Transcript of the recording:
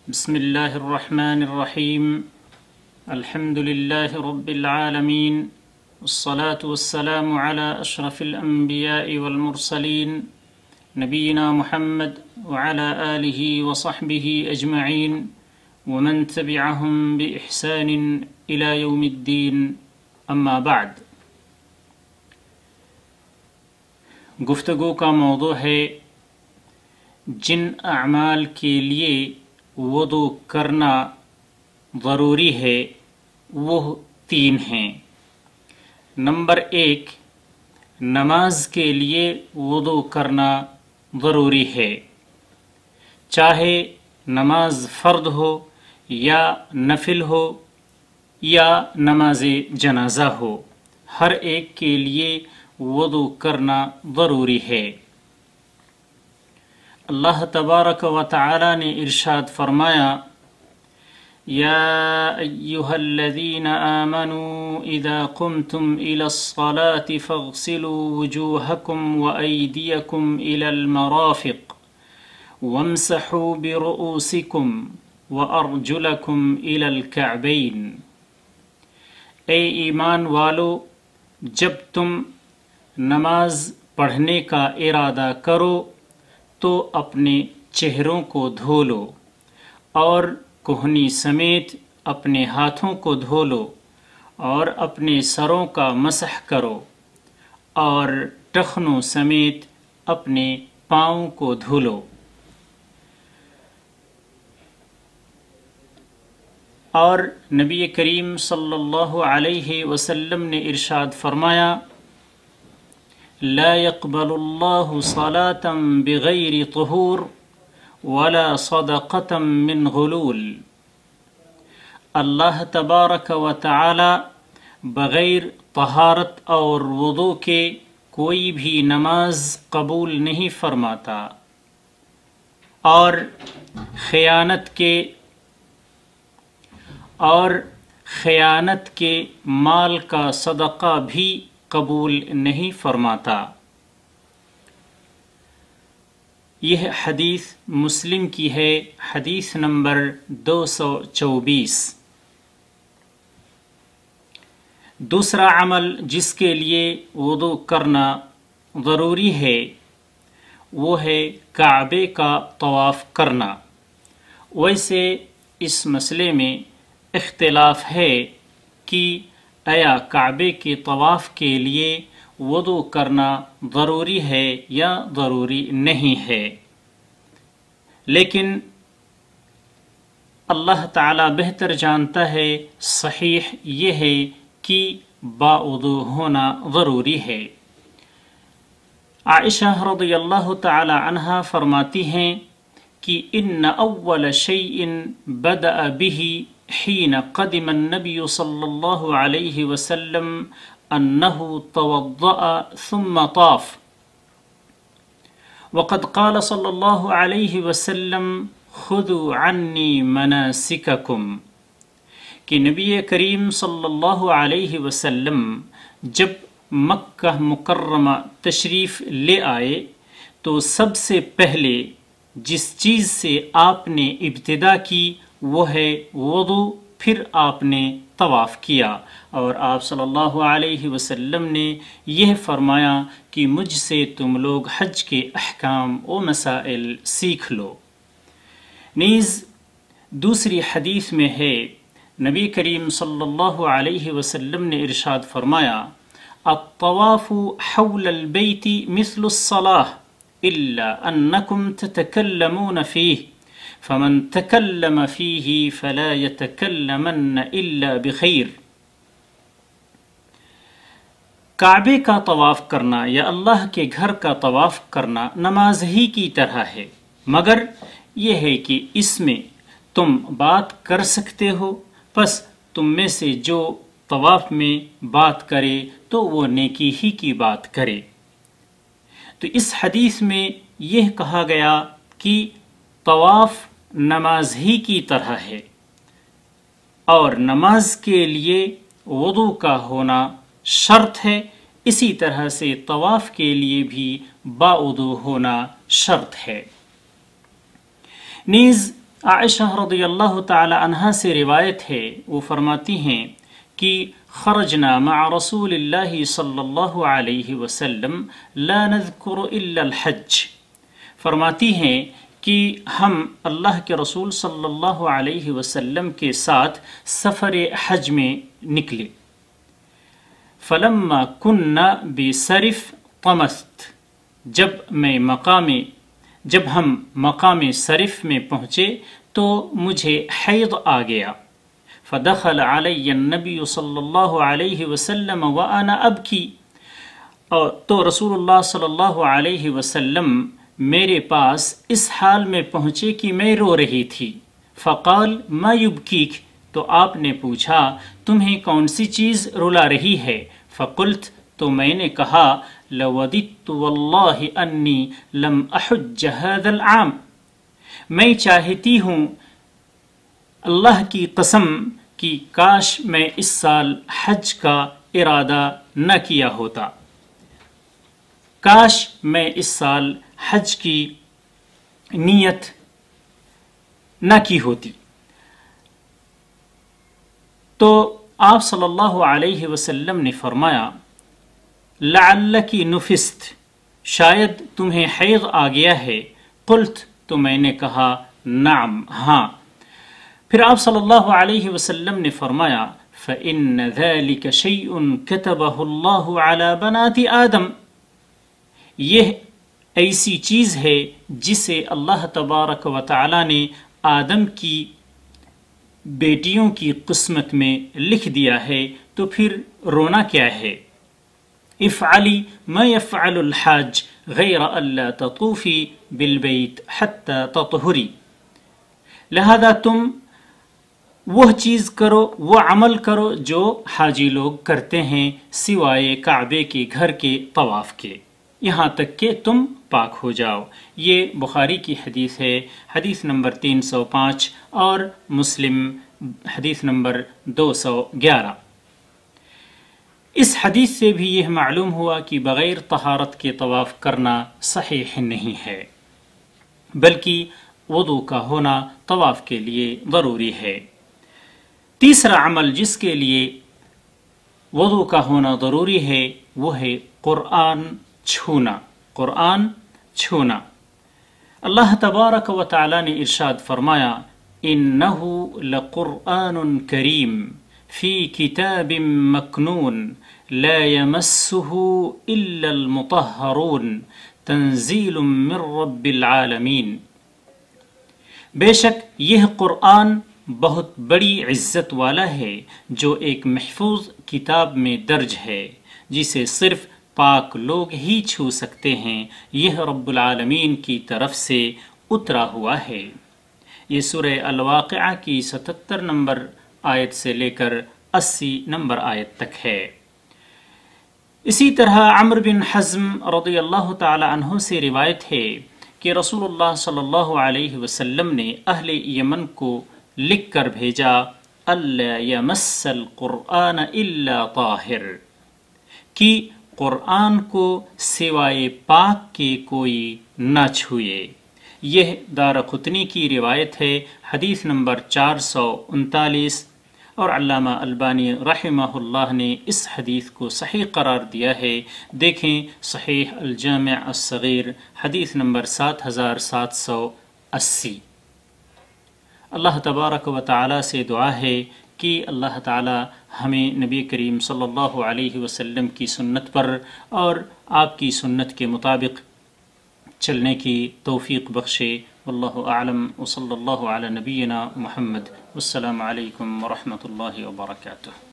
بسم الله الرحمن الرحيم. الحمد لله رب العالمين، والصلاة والسلام على أشرف الأنبياء والمرسلين نبينا محمد وعلى آله وصحبه أجمعين ومن تبعهم بإحسان إلى يوم الدين. أما بعد، گفتگو کا موضوع ہے جن اعمال کے لیے وضو کرنا ضروری ہے وہ تین ہیں۔ نمبر 1، نماز کے لیے وضو کرنا ضروری ہے، چاہے نماز فرض ہو یا نفل ہو یا نماز جنازہ ہو، ہر ایک کے لیے وضو کرنا ضروری ہے۔ اللہ تبارک و تعالی نے ارشاد فرمایا: یا ایہا الذین آمنوا اذا قمتم الى الصلاة فاغسلوا وجوہکم وایدیکم الى المرافق وامسحوا برؤوسکم وارجلکم الى الکعبین۔ اے ایمان والو، جب تم نماز پڑھنے کا ارادہ کرو تو اپنے چہروں کو دھو لو اور کہنی سمیت اپنے ہاتھوں کو دھو لو اور اپنے سروں کا مسح کرو اور ٹخنوں سمیت اپنے پاؤں کو دھو لو۔ اور نبی کریم صلی اللہ علیہ وسلم نے ارشاد فرمایا: لا يقبل الله صلاة بغير طهور ولا صدقة من غلول۔ اللہ تبارک و تعالی بغیر طہارت اور وضو کے کوئی بھی نماز قبول نہیں فرماتا، اور خیانت کے مال کا صدقہ بھی قبول نہیں فرماتا۔ یہ حدیث مسلم کی ہے، حدیث نمبر 224۔ دوسرا عمل جس کے لیے وضو کرنا ضروری ہے وہ ہے کعبے کا طواف کرنا۔ ویسے اس مسئلے میں اختلاف ہے کہ آیا کعبے کے طواف کے لیے وضو کرنا ضروری ہے یا ضروری نہیں ہے، لیکن اللہ تعالی بہتر جانتا ہے۔ صحیح یہ ہے کہ باوضو ہونا ضروری ہے۔ عائشہ رضی اللہ تعالی عنہا فرماتی ہیں کہ ان اول شیء بدأ به حين قدم النبي صلى الله عليه وسلم أنه توضأ ثم طاف، وقد قال صلى الله عليه وسلم خذوا عني مناسككم، کہ نبی کریم صلی اللہ علیہ وسلم جب مکہ مکرمہ تشریف لے آئے تو سب سے پہلے جس چیز سے آپ نے ابتدا کی وہ ہے وضو، پھر آپ نے طواف کیا، اور آپ صلی اللہ علیہ وسلم نے یہ فرمایا کہ مجھ سے تم لوگ حج کے احکام و مسائل سیکھ لو۔ نیز دوسری حدیث میں ہے، نبی کریم صلی اللہ علیہ وسلم نے ارشاد فرمایا: الطواف حول البیت مثل الصلاة الا انکم تتکلمون فیہ فمن تکلم فیہ فلا یتکلمن الا بخیر۔ کعبے کا طواف کرنا یا اللہ کے گھر کا طواف کرنا نماز ہی کی طرح ہے، مگر یہ ہے کہ اس میں تم بات کر سکتے ہو، پس تم میں سے جو طواف میں بات کرے تو وہ نیکی ہی کی بات کرے۔ تو اس حدیث میں یہ کہا گیا کہ طواف نماز ہی کی طرح ہے، اور نماز کے لیے وضو کا ہونا شرط ہے، اسی طرح سے طواف کے لیے بھی باوضو ہونا شرط ہے۔ نیز عائشہ رضی اللہ تعالی عنہا سے روایت ہے، وہ فرماتی ہیں کہ خرجنا مع رسول اللہ صلی اللہ علیہ وسلم لا نذکر الا الحج، فرماتی ہیں کہ ہم اللہ کے رسول صلی اللہ علیہ وسلم کے ساتھ سفر حج میں نکلے۔ فلما كنا بسرف طمست، جب ہم مقام صرف میں پہنچے تو مجھے حیض آ گیا۔ فدخل علی النبی صلی اللہ علیہ وسلم وانا ابکی، تو رسول اللہ صلی اللہ علیہ وسلم میرے پاس اس حال میں پہنچے کہ میں رو رہی تھی۔ فقال ما یبکیک، تو آپ نے پوچھا تمہیں کون سی چیز رلا رہی ہے؟ فقلت، تو میں نے کہا لوددت واللہ انی لم احج هذا العام، میں چاہتی ہوں اللہ کی قسم کہ کاش میں اس سال حج کا ارادہ نہ کیا ہوتا، کاش میں اس سال حج کی نیت نہ کی ہوتی۔ تو آپ صلی اللہ علیہ وسلم نے فرمایا لعلکی نفست، شاید تمہیں حیض آ گیا ہے۔ قلت، تو میں نے کہا نعم، ہاں۔ پھر آپ صلی اللہ علیہ وسلم نے فرمایا فإن ذلك شيء كتبه الله على بنات آدم، یہ ایسی چیز ہے جسے اللہ تبارک و تعالی نے آدم کی بیٹیوں کی قسمت میں لکھ دیا ہے، تو پھر رونا کیا ہے؟ افعلی ما یفعل الحاج غیر الا تطوفی بالبیت حتی تطہری، لہذا تم وہ چیز کرو، وہ عمل کرو جو حاجی لوگ کرتے ہیں سوائے کعبے کے گھر کے طواف کے، یہاں تک کہ تم پاک ہو جاؤ۔ یہ بخاری کی حدیث ہے، حدیث نمبر 305، اور مسلم حدیث نمبر 211۔ اس حدیث سے بھی یہ معلوم ہوا کہ بغیر طہارت کے طواف کرنا صحیح نہیں ہے، بلکہ وضو کا ہونا طواف کے لیے ضروری ہے۔ تیسرا عمل جس کے لیے وضو کا ہونا ضروری ہے وہ ہے قرآن چھونا، قرآن چھونا۔ اللہ تبارک و تعالی نے ارشاد فرمایا انہ لقرآن کریم فی کتاب مکنون لا یمسہ الا المطہرون تنزیل من رب العالمین، بے شک یہ قرآن بہت بڑی عزت والا ہے جو ایک محفوظ کتاب میں درج ہے جسے صرف پاک لوگ ہی چھو سکتے ہیں، یہ رب العالمین کی طرف سے اترا ہوا ہے۔ یہ سورہ الواقعہ کی 77 نمبر آیت سے لے کر 80 نمبر آیت تک ہے۔ اسی طرح عمرو بن حزم رضی اللہ تعالی عنہ سے روایت ہے کہ رسول اللہ صلی اللہ علیہ وسلم نے اہل یمن کو لکھ کر بھیجا الا یمس القرآن الا طاہر، کہ قرآن کو سوائے پاک کے کوئی نہ چھوئے۔ یہ دارقطنی کی روایت ہے، حدیث نمبر 439، اور علامہ البانی رحمہ اللہ نے اس حدیث کو صحیح قرار دیا ہے۔ دیکھیں صحیح الجامع الصغیر حدیث نمبر 7780۔ اللہ تبارک و تعالی سے دعا ہے کہ اللہ تعالی ہمیں نبی کریم صلی اللہ علیہ وسلم کی سنت پر اور آپ کی سنت کے مطابق چلنے کی توفیق بخشے۔ واللہ اعلم، وصلی اللہ علی نبینا محمد، والسلام علیکم ورحمۃ اللہ وبرکاتہ۔